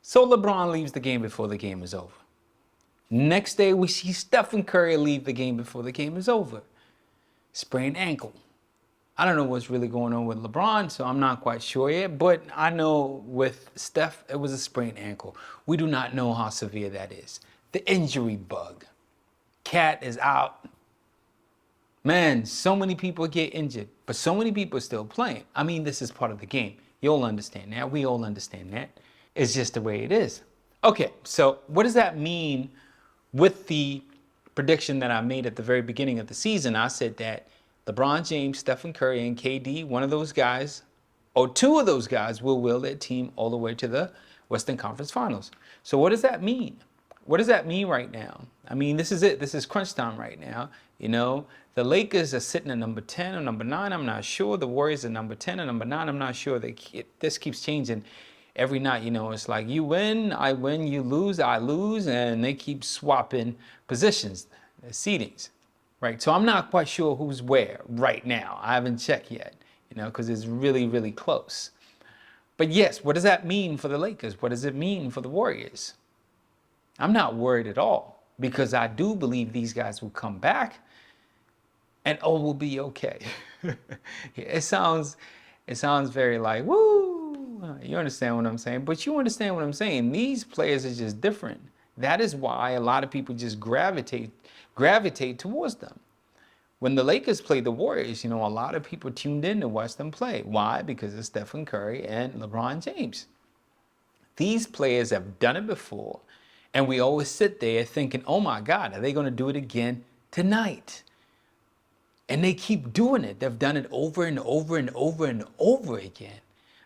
So LeBron leaves the game before the game is over. Next day, we see Stephen Curry leave the game before the game is over. Sprained ankle. I don't know what's really going on with LeBron, so I'm not quite sure yet, but I know with Steph, it was a sprained ankle. We do not know how severe that is. The injury bug. Cat is out. Man, so many people get injured, but so many people are still playing. I mean, this is part of the game. You'll understand that. We all understand that. It's just the way it is. Okay, so what does that mean with the prediction that I made at the very beginning of the season? I said that LeBron James, Stephen Curry, and KD, one of those guys, or two of those guys, will will their team all the way to the Western Conference Finals. So what does that mean? What does that mean right now? I mean, this is it. This is crunch time right now. You know, the Lakers are sitting at number 10 or number 9. I'm not sure. The Warriors are number 10 or number 9. I'm not sure. This keeps changing every night. You know, it's like you win, I win, you lose, I lose, and they keep swapping positions, seedings, right? So I'm not quite sure who's where right now. I haven't checked yet, you know, because it's really, really close. But yes, what does that mean for the Lakers? What does it mean for the Warriors? I'm not worried at all because I do believe these guys will come back and all will be okay. It sounds very like, woo, you understand what I'm saying? But you understand what I'm saying. These players are just different. That is why a lot of people just gravitate towards them. When the Lakers played the Warriors, you know, a lot of people tuned in to watch them play. Why? Because of Stephen Curry and LeBron James. These players have done it before. And we always sit there thinking, oh my God, are they going to do it again tonight? And they keep doing it. They've done it over and over and over and over again.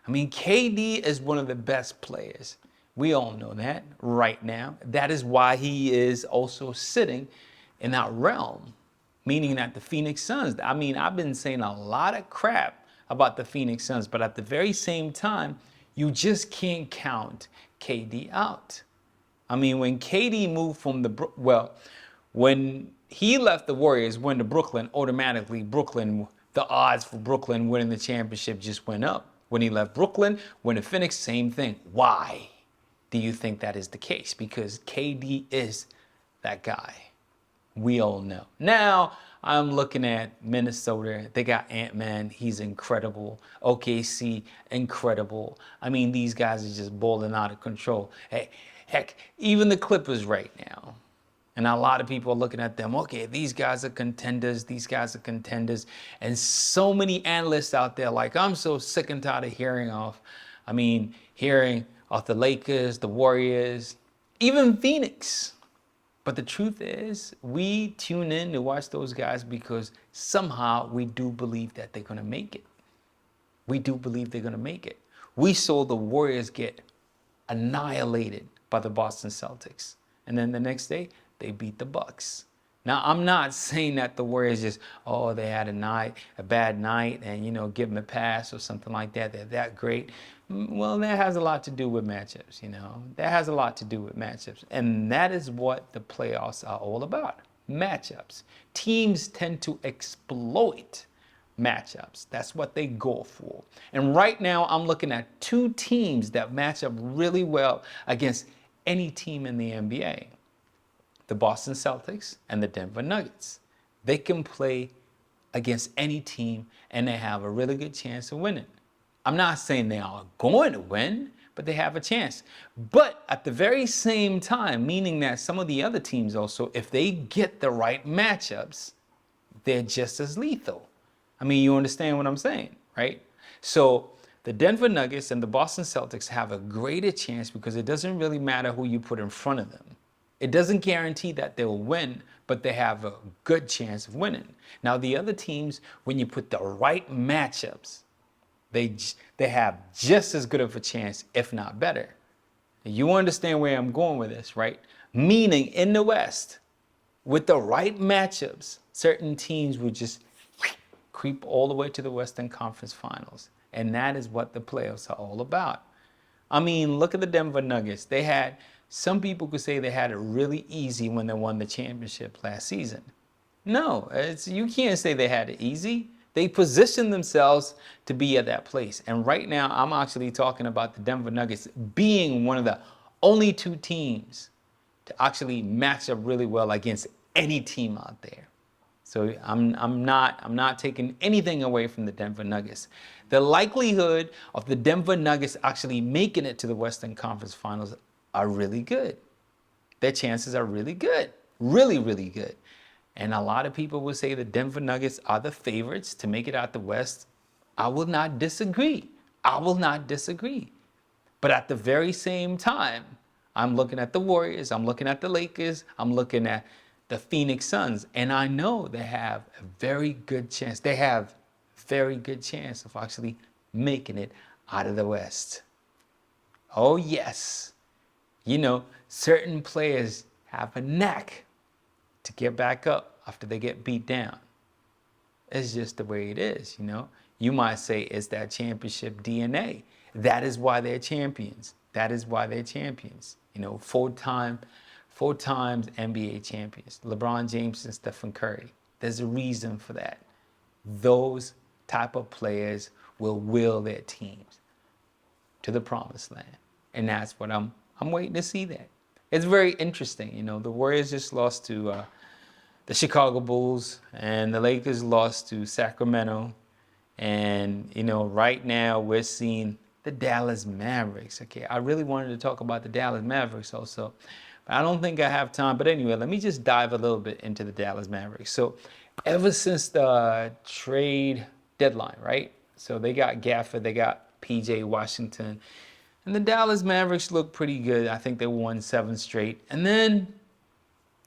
I mean, KD is one of the best players. We all know that right now. That is why he is also sitting in that realm, meaning that the Phoenix Suns, I mean, I've been saying a lot of crap about the Phoenix Suns, but at the very same time, you just can't count KD out. I mean, when KD moved from when he left the Warriors, went to Brooklyn, automatically the odds for Brooklyn winning the championship just went up. When he left Brooklyn, went to Phoenix, same thing. Why do you think that is the case? Because KD is that guy. We all know. Now, I'm looking at Minnesota. They got Ant-Man. He's incredible. OKC, incredible. I mean, these guys are just balling out of control. Hey, heck, even the Clippers right now. And a lot of people are looking at them, okay, these guys are contenders, these guys are contenders. And so many analysts out there, like, I'm so sick and tired of hearing of the Lakers, the Warriors, even Phoenix. But the truth is, we tune in to watch those guys because somehow we do believe that they're going to make it. We do believe they're going to make it. We saw the Warriors get annihilated by the Boston Celtics. And then the next day, they beat the Bucks. Now, I'm not saying that the Warriors just, oh, they had a bad night and, you know, give them a pass or something like that. They're that great. Well, that has a lot to do with matchups, you know. That has a lot to do with matchups. And that is what the playoffs are all about, matchups. Teams tend to exploit matchups. That's what they go for. And right now, I'm looking at two teams that match up really well against any team in the NBA. The Boston Celtics and the Denver Nuggets. They can play against any team and they have a really good chance of winning. I'm not saying they are going to win, but they have a chance. But at the very same time, meaning that some of the other teams also, if they get the right matchups, they're just as lethal. I mean, you understand what I'm saying, right? So the Denver Nuggets and the Boston Celtics have a greater chance because it doesn't really matter who you put in front of them. It doesn't guarantee that they'll win, but they have a good chance of winning. Now, the other teams, when you put the right matchups, they have just as good of a chance, if not better. You understand where I'm going with this, right? Meaning in the West, with the right matchups, certain teams would just creep all the way to the Western Conference Finals. And that is what the playoffs are all about. I mean, look at the Denver Nuggets. Some people could say they had it really easy when they won the championship last season. No, you can't say they had it easy. They positioned themselves to be at that place. And right now, I'm actually talking about the Denver Nuggets being one of the Only two teams to actually match up really well against any team out there. So I'm not taking anything away from the Denver Nuggets. The likelihood of the Denver Nuggets actually making it to the Western Conference Finals are really good. Their chances are really good. Really, really good. And a lot of people will say the Denver Nuggets are the favorites to make it out the West. I will not disagree. I will not disagree. But at the very same time, I'm looking at the Warriors, I'm looking at the Lakers, I'm looking at the Phoenix Suns, and I know they have a very good chance. They have very good chance of actually making it out of the West. Oh yes. You know, certain players have a knack to get back up after they get beat down. It's just the way it is, you know. You might say it's that championship DNA. That is why they're champions. That is why they're champions. You know, four times NBA champions. LeBron James and Stephen Curry. There's a reason for that. Those type of players will will their teams to the promised land. And that's what I'm waiting to see that. It's very interesting. You know, the Warriors just lost to the Chicago Bulls, and the Lakers lost to Sacramento. And, you know, right now we're seeing the Dallas Mavericks. Okay, I really wanted to talk about the Dallas Mavericks also, but I don't think I have time. But anyway, let me just dive a little bit into the Dallas Mavericks. So ever since the trade deadline, right? So they got Gafford, they got PJ Washington, and the Dallas Mavericks look pretty good. I think they won 7 straight. And then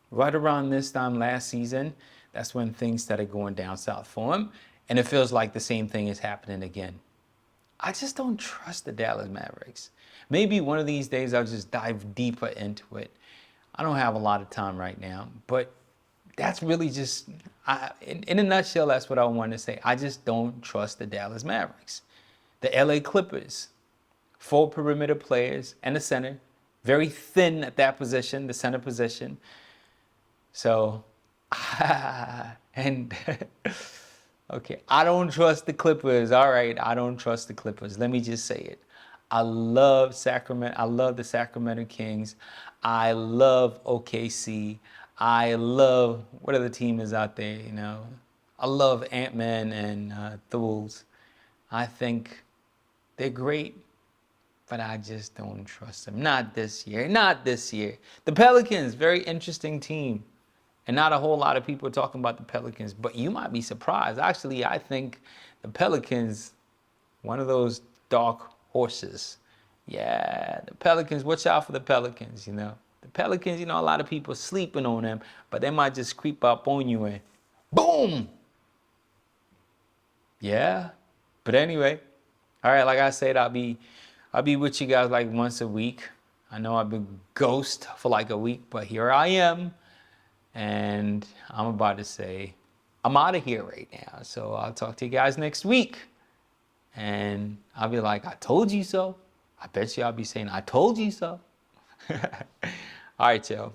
right around this time last season, that's when things started going down south for them. And it feels like the same thing is happening again. I just don't trust the Dallas Mavericks. Maybe one of these days I'll just dive deeper into it. I don't have a lot of time right now, but that's really just, in a nutshell, that's what I want to say. I just don't trust the Dallas Mavericks. The LA Clippers, 4 perimeter players and a center, very thin at that position, the center position. So, and okay, I don't trust the Clippers. All right, I don't trust the Clippers. Let me just say it. I love Sacramento. I love the Sacramento Kings. I love OKC. I love what other team is out there, you know. I love Ant-Man and Thules. I think they're great, but I just don't trust them. Not this year. Not this year. The Pelicans, very interesting team. And not a whole lot of people are talking about the Pelicans, but you might be surprised. Actually, I think the Pelicans, one of those dark horses. Yeah, the Pelicans, watch out for the Pelicans, you know. The Pelicans, you know, a lot of people sleeping on them, but they might just creep up on you and boom. Yeah. But anyway, all right, like I said, I'll be with you guys like once a week. I know I've been ghost for like a week, but here I am. And I'm about to say, I'm out of here right now. So I'll talk to you guys next week. And I'll be like, I told you so. I bet you I'll be saying, I told you so. All right, y'all.